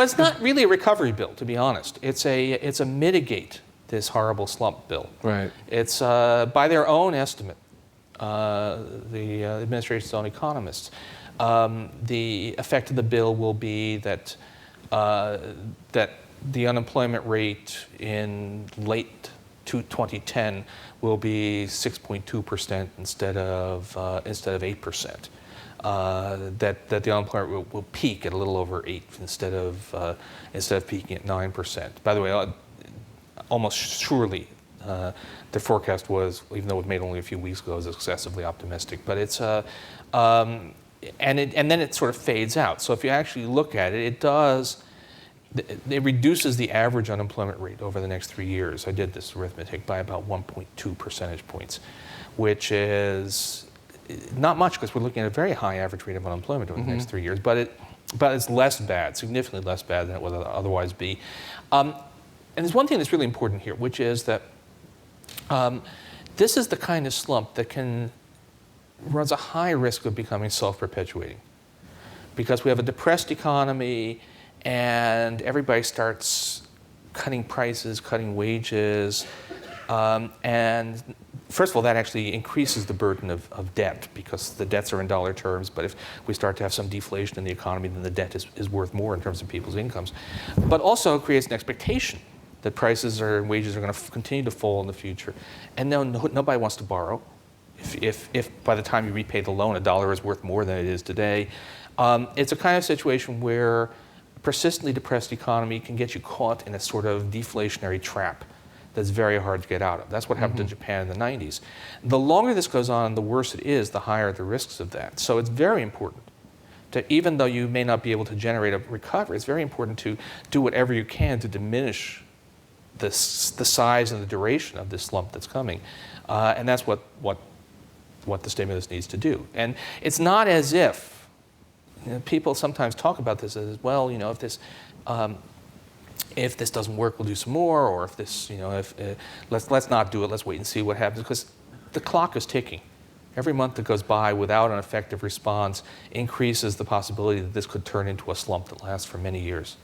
But it's not really a recovery bill, to be honest. It's a mitigate this horrible slump bill. Right. It's by their own estimate, the administration's own economists. The effect of the bill will be that the unemployment rate in late 2010 will be 6.2% instead of 8%. That the unemployment rate will peak at a little over 8 instead of peaking at 9%. By the way, almost surely the forecast was, even though it was made only a few weeks ago, is excessively optimistic. But it's and then it sort of fades out. So if you actually look at it, it reduces the average unemployment rate over the next 3 years. I did this arithmetic by about 1.2 percentage points, which is not much because we're looking at a very high average rate of unemployment over the next 3 years. But it's less bad, significantly less bad than it would otherwise be. And there's one thing that's really important here, which is that this is the kind of slump that runs a high risk of becoming self-perpetuating, because we have a depressed economy and everybody starts cutting prices, cutting wages, and first of all, that actually increases the burden of debt, because the debts are in dollar terms, but if we start to have some deflation in the economy, then the debt is worth more in terms of people's incomes. But also it creates an expectation that prices and wages are going to continue to fall in the future. And nobody wants to borrow. If by the time you repay the loan, $1 is worth more than it is today. It's a kind of situation where a persistently depressed economy can get you caught in a sort of deflationary trap that's very hard to get out of. That's what happened to Japan in the 90s. The longer this goes on, the worse it is, the higher the risks of that. So it's very important to, even though you may not be able to generate a recovery, it's very important to do whatever you can to diminish the size and the duration of this slump that's coming. And that's what the stimulus needs to do. And it's not as if, people sometimes talk about this as, well, if this doesn't work, we'll do some more, or if this, let's not do it, let's wait and see what happens, because the clock is ticking. Every month that goes by without an effective response increases the possibility that this could turn into a slump that lasts for many years.